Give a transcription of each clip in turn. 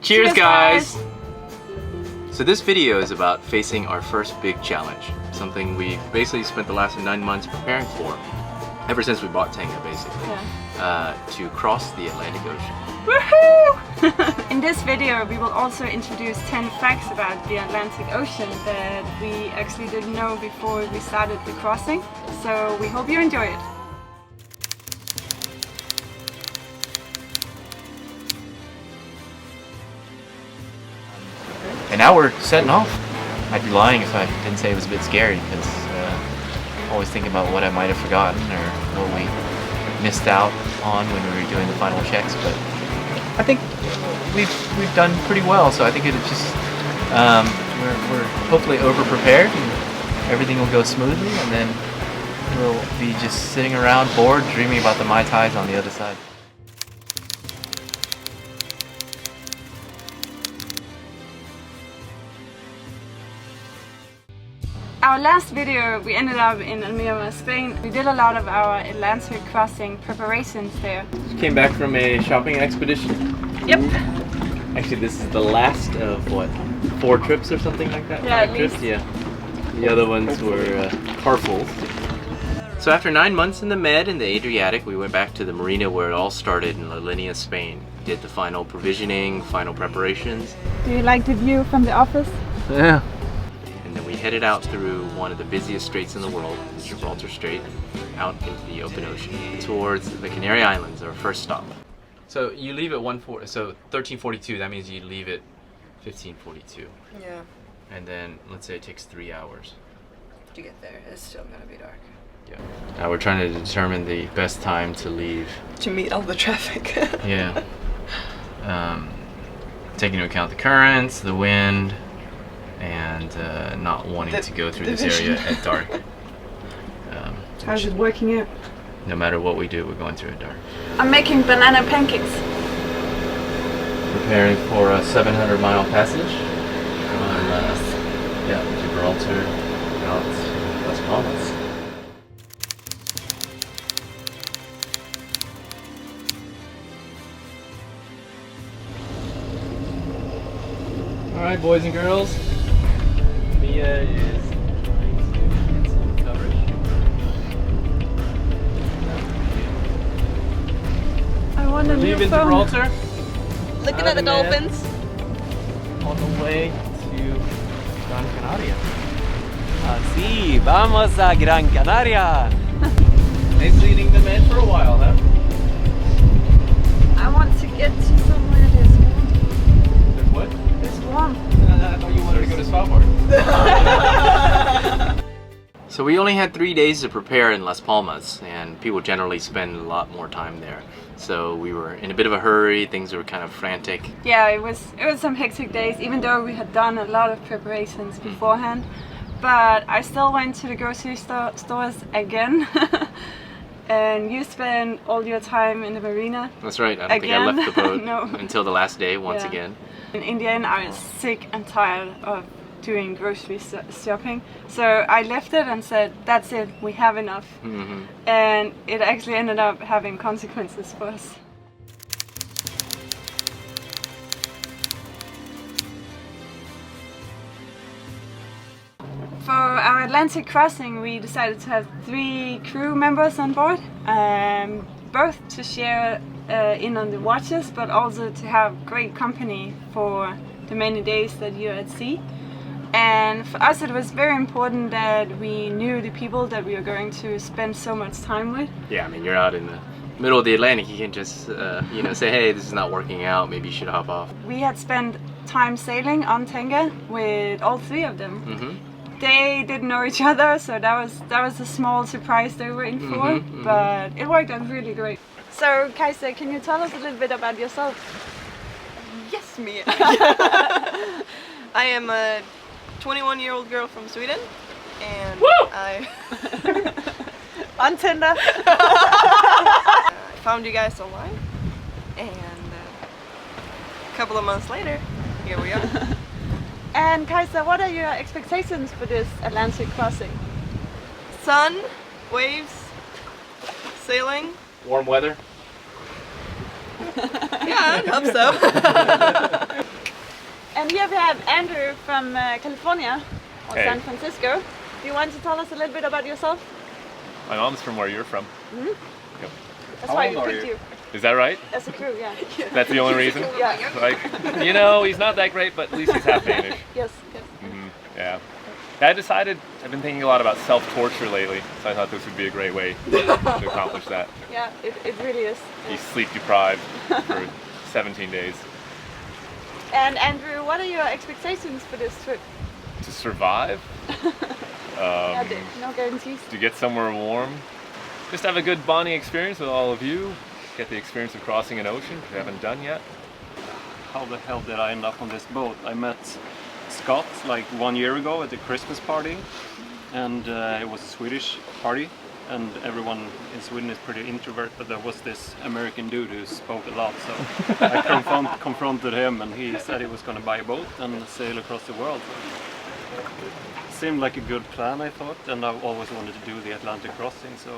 Cheers guys! So this video is about facing our first big challenge. Something we basically spent the last 9 months preparing for. Ever since we bought Tengah, basically. Yeah. To cross the Atlantic Ocean. Woohoo! In this video we will also introduce 10 facts about the Atlantic Ocean that we actually didn't know before we started the crossing. So we hope you enjoy it. And now we're setting off. I'd be lying if I didn't say it was a bit scary because always thinking about what I might have forgotten or what we missed out on when we were doing the final checks. But I think we've done pretty well. So I think it's just we're hopefully over prepared and everything will go smoothly, and then we'll be just sitting around bored, dreaming about the Mai Tais on the other side. Our last video we ended up in Palmas, Spain. We did a lot of our Atlantic crossing preparations there. Came back from a shopping expedition. Yep. Actually, this is the last of what, 4 trips or something like that? Yeah, 5 trips. Yeah. The other ones were carfuls. So after 9 months in the Med and the Adriatic, we went back to the marina where it all started in La Linea, Spain. Did the final provisioning, final preparations. Do you like the view from the office? Yeah. And then we headed out through one of the busiest straits in the world, Gibraltar Strait, out into the open ocean, towards the Canary Islands, our first stop. So you leave at 13:42, that means you leave at 15:42. Yeah. And then, let's say it takes 3 hours. To get there, it's still gonna be dark. Yeah. Now we're trying to determine the best time to leave. To meet all the traffic. Yeah. Taking into account the currents, the wind, and not wanting to go through this area at dark. How's it working out? No matter what we do, we're going through it dark. I'm making banana pancakes. Preparing for a 700-mile passage from Gibraltar out Las Palmas. Alright, boys and girls. Mia is trying to get some coverage. I want a new Leaving phone. Gibraltar. Looking at the dolphins. On the way to Gran Canaria. Sí, vamos a Gran Canaria. Nice leading the Med for a while, huh? I want to get to somewhere that's warm. There's what? It's warm. I thought you wanted to go to Svalbard. So we only had 3 days to prepare in Las Palmas, and people generally spend a lot more time there. So we were in a bit of a hurry, things were kind of frantic. Yeah, it was some hectic days, even though we had done a lot of preparations beforehand. But I still went to the grocery stores again. And you spent all your time in the marina. That's right, I don't think I left the boat No. until the last day once again. And in the end I was sick and tired of doing grocery shopping. So I left it and said, that's it, we have enough. Mm-hmm. And it actually ended up having consequences for us. For our Atlantic crossing we decided to have 3 crew members on board, both to share in on the watches, but also to have great company for the many days that you're at sea. And for us it was very important that we knew the people that we were going to spend so much time with. Yeah, I mean, you're out in the middle of the Atlantic, you can just say, hey, this is not working out, maybe you should hop off. We had spent time sailing on Tengah with all 3 of them. Mm-hmm. They didn't know each other, so that was a small surprise they were in for, but it worked out really great. So Kajsa, can you tell us a little bit about yourself? Yes, Mia. I am a 21-year-old girl from Sweden, and I On Tinder. found you guys online, and a couple of months later, here we are. And Kajsa, what are your expectations for this Atlantic crossing? Sun, waves, sailing. Warm weather? Yeah, I hope so. have Andrew from California, or Hey. San Francisco. Do you want to tell us a little bit about yourself? My mom's from where you're from. Yep. That's why we picked you Is that right? as a crew, yeah. That's the only reason? Yeah. Like, you know, he's not that great, but at least he's half Danish. Yes, yes. Yeah. I decided, I've been thinking a lot about self-torture lately, so I thought this would be a great way to accomplish that. Yeah, it really is. Be sleep deprived for 17 days. And Andrew, what are your expectations for this trip? To survive, No guarantees. to get somewhere warm, just have a good bonding experience with all of you, get the experience of crossing an ocean, which we haven't done yet. How the hell did I end up on this boat? I met Scott like 1 year ago at the Christmas party, and it was a Swedish party, and everyone in Sweden is pretty introvert, but there was this American dude who spoke a lot, so I confronted him, and he said he was going to buy a boat and sail across the world. Seemed like a good plan, I thought, and I've always wanted to do the Atlantic crossing, so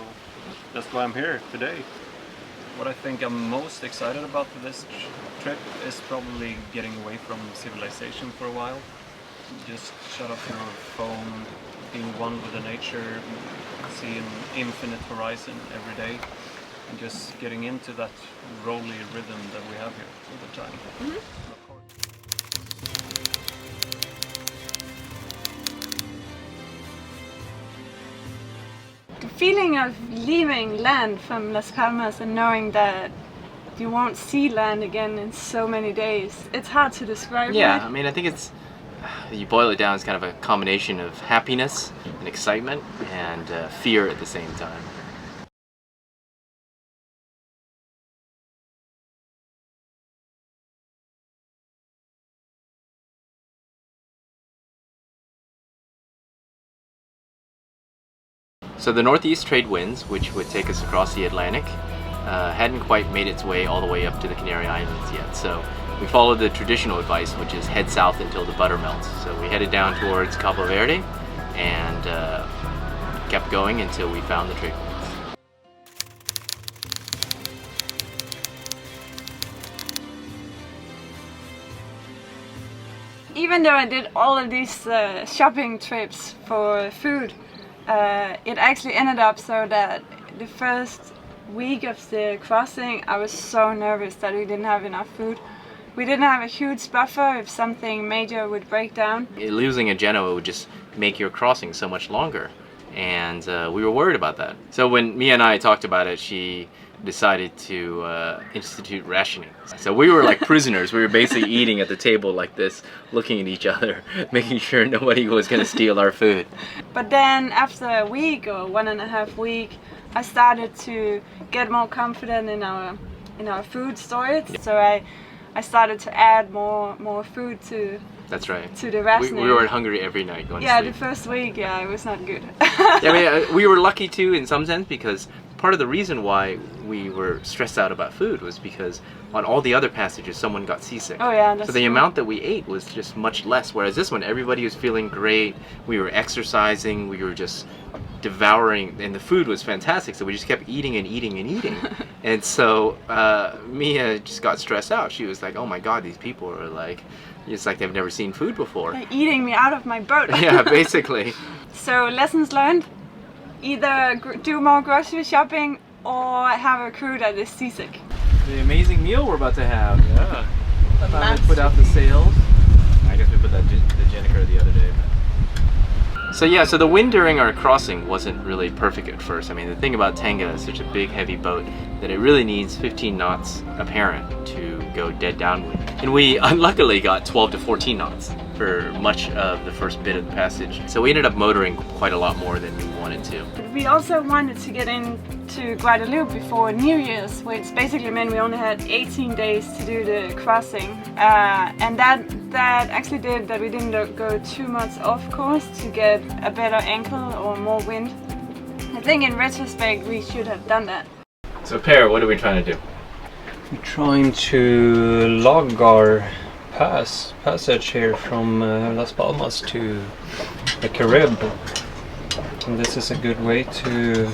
that's why I'm here today. What I think I'm most excited about for this trip is probably getting away from civilization for a while. Just shut off your phone, being one with the nature, see an infinite horizon every day, and just getting into that rolly rhythm that we have here all the time. The feeling of leaving land from Las Palmas and knowing that you won't see land again in so many days, it's hard to describe. Yeah, right? I mean, I think you boil it down as kind of a combination of happiness and excitement and fear at the same time. So the northeast trade winds, which would take us across the Atlantic, hadn't quite made its way all the way up to the Canary Islands yet. So we followed the traditional advice, which is head south until the butter melts. So we headed down towards Cabo Verde and kept going until we found the trade winds. Even though I did all of these shopping trips for food, it actually ended up so that the first week of the crossing I was so nervous that we didn't have enough food. We didn't have a huge buffer if something major would break down. Losing a Genoa would just make your crossing so much longer, and we were worried about that. So when Mia and I talked about it, she decided to institute rationing. So we were like prisoners. We were basically eating at the table like this, looking at each other, making sure nobody was going to steal our food. But then after a week or 1.5 weeks, I started to get more confident in our food storage. So I started to add more food to That's right. to the rationing. We were hungry every night going to Yeah, sleep. the first week, yeah, it was not good. Yeah, I mean, we were lucky too in some sense, because part of the reason why we were stressed out about food was because on all the other passages someone got seasick. Oh yeah, that's So the true. amount that we ate was just much less, whereas this one everybody was feeling great, we were exercising, we were just devouring, and the food was fantastic, so we just kept eating and eating and eating. And so Mia just got stressed out. She was like, oh my god, these people are like, it's like they've never seen food before. They're eating me out of my boat. Yeah, basically. So lessons learned, either do more grocery shopping or have a crew that is seasick. The amazing meal we're about to have. Yeah. Finally Maps. put out the sails. I guess we put that the Jennifer the other day. So yeah, so the wind during our crossing wasn't really perfect at first. I mean, the thing about Tengah is such a big, heavy boat that it really needs 15 knots apparent to go dead downwind. And we unluckily got 12 to 14 knots for much of the first bit of the passage. So we ended up motoring quite a lot more than we wanted to. We also wanted to get into Guadeloupe before New Year's, which basically meant we only had 18 days to do the crossing. And that actually did that we didn't go too much off course to get a better angle or more wind. I think in retrospect we should have done that. So Per, what are we trying to do? We're trying to log our passage here from Las Palmas to the Carib. And this is a good way to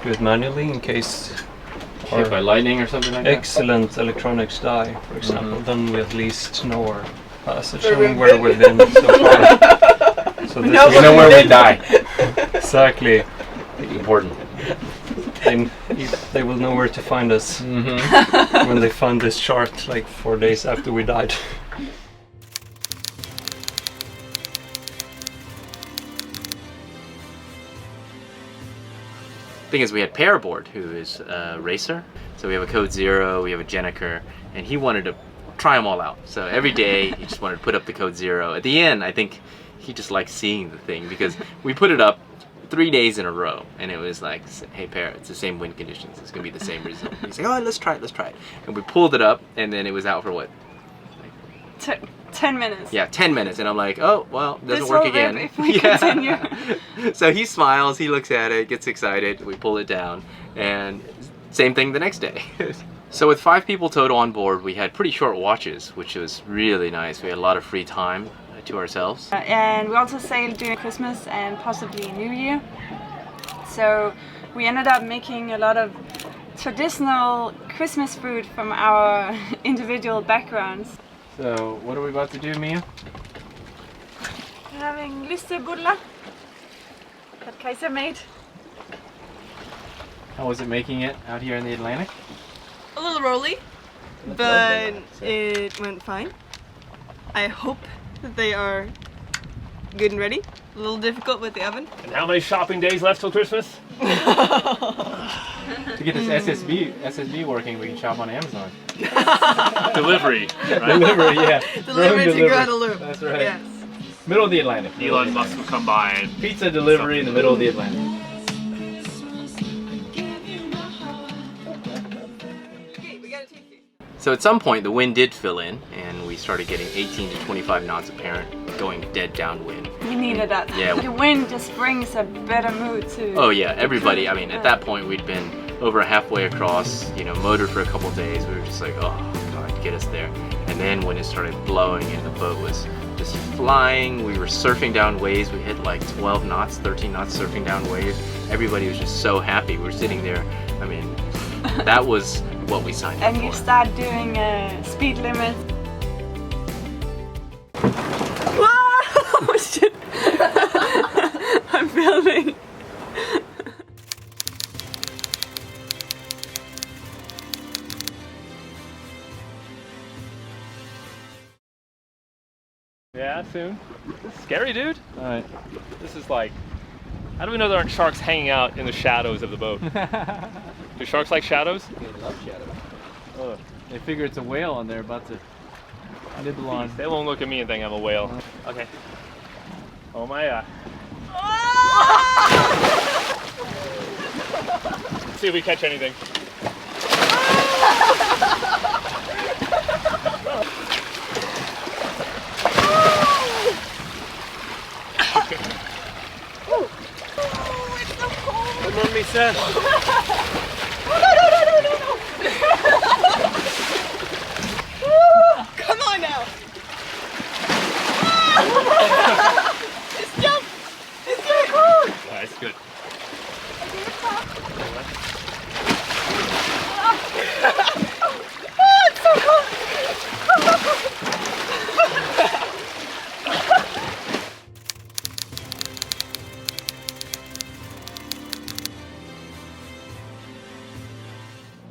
do it manually in case Hit by our lightning or something like that? excellent electronics die, for example. Then we at least know our passage and where we've been so far. So this We know where we die. exactly. Important. They will know where to find us when they find this chart like 4 days after we died. Thing is, we had Per aboard, who is a racer. So we have a Code Zero, we have a Jenniker, and he wanted to try them all out. So every day he just wanted to put up the Code Zero. At the end, I think he just liked seeing the thing because we put it up 3 days in a row, and it was like, hey Per, it's the same wind conditions, it's gonna be the same result. He's like, oh, let's try it. And we pulled it up, and then it was out for what? 10 minutes. Yeah, 10 minutes, and I'm like, oh, well, doesn't This work will again. rip if we continue. So he smiles, he looks at it, gets excited, we pull it down, and same thing the next day. So with 5 people total on board, we had pretty short watches, which was really nice. We had a lot of free time to ourselves. And we also sailed during Christmas and possibly New Year. So we ended up making a lot of traditional Christmas food from our individual backgrounds. So what are we about to do, Mia? We're having lyssebullar that Kajsa made. How was it making it out here in the Atlantic? A little rolly, but it went fine. I hope that they are good and ready. A little difficult with the oven. And how many shopping days left till Christmas? To get this SSB working, we can shop on Amazon. Delivery, right? Delivery, yeah. Delivery to Guadeloupe. That's right. Yes. Middle of the Atlantic. Elon Musk will come by and Pizza delivery in the middle of the Atlantic. Okay, we gotta taste these. So at some point the wind did fill in, and we started getting 18 to 25 knots apparent, going dead downwind. We needed that. Yeah. The wind just brings a better mood to. Oh yeah, everybody. I mean, at that point we'd been over halfway across, you know, motored for a couple days. We were just like, oh God, get us there. And then when it started blowing and the boat was just flying, we were surfing down waves. We hit like 12 knots, 13 knots surfing down waves. Everybody was just so happy. We were sitting there. I mean, that was what we signed up And for. you start doing speed limits. Oh shit! I'm filming. yeah, soon. Scary, dude. Alright. This is like, how do we know there aren't sharks hanging out in the shadows of the boat? Do sharks like shadows? They love shadows. Oh, They figure it's a whale on there about to nibble on. they won't look at me and think I'm a whale. Okay. Oh my god. Let's see if we catch anything. Come on, me son. Come on now. Nice, good.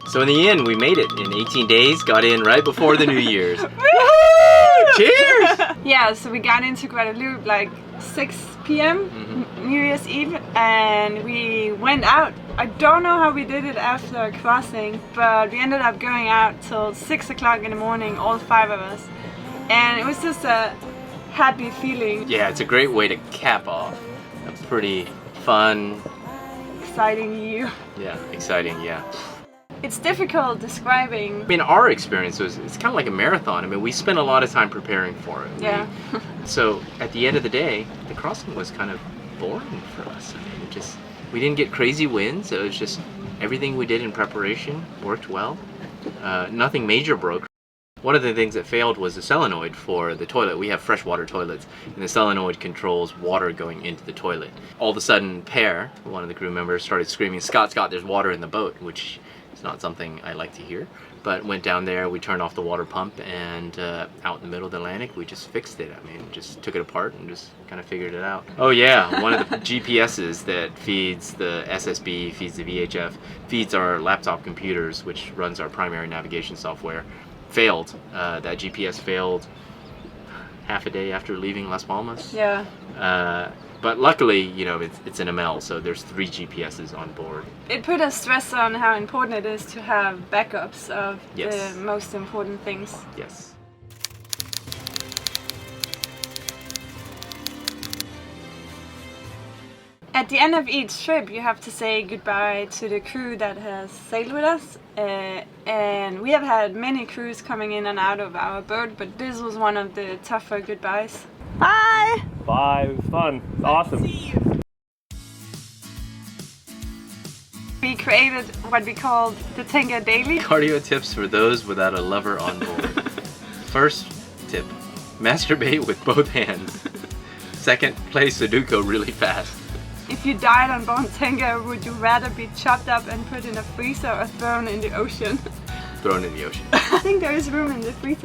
So in the end, we made it in 18 days, got in right before the New Year's. Cheers! Yeah, so we got into Guadeloupe like 6 p.m. New Year's Eve, and we went out. I don't know how we did it after crossing, but we ended up going out till 6 o'clock in the morning, all 5 of us. And it was just a happy feeling. Yeah, it's a great way to cap off a pretty fun, Exciting year. yeah, exciting, yeah. It's difficult describing. I mean, our experience was, it's kind of like a marathon. I mean, we spent a lot of time preparing for it. Yeah. So at the end of the day, the crossing was kind of boring for us. I mean, we didn't get crazy winds. So it was just everything we did in preparation worked well. Nothing major broke. One of the things that failed was the solenoid for the toilet. We have freshwater toilets, and the solenoid controls water going into the toilet. All of a sudden, Per, one of the crew members, started screaming, "Scott, Scott, there's water in the boat," which is not something I like to hear. but went down there, we turned off the water pump, and out in the middle of the Atlantic, we just fixed it. I mean, just took it apart and just kind of figured it out. Oh yeah, one of the GPSs that feeds the SSB, feeds the VHF, feeds our laptop computers, which runs our primary navigation software, failed. That GPS failed half a day after leaving Las Palmas. Yeah. But luckily, you know, it's an Amel, so there's 3 GPSs on board. It put a stress on how important it is to have backups of Yes. the most important things. Yes. At the end of each trip, you have to say goodbye to the crew that has sailed with us. And we have had many crews coming in and out of our boat, but this was one of the tougher goodbyes. Bye! Bye. It was fun. It's awesome. See you. We created what we called the Tengah Daily. Cardio tips for those without a lover on board. First tip, masturbate with both hands. Second, play Sudoku really fast. If you died on board Tengah, would you rather be chopped up and put in a freezer or thrown in the ocean? Thrown in the ocean. I think there is room in the freezer.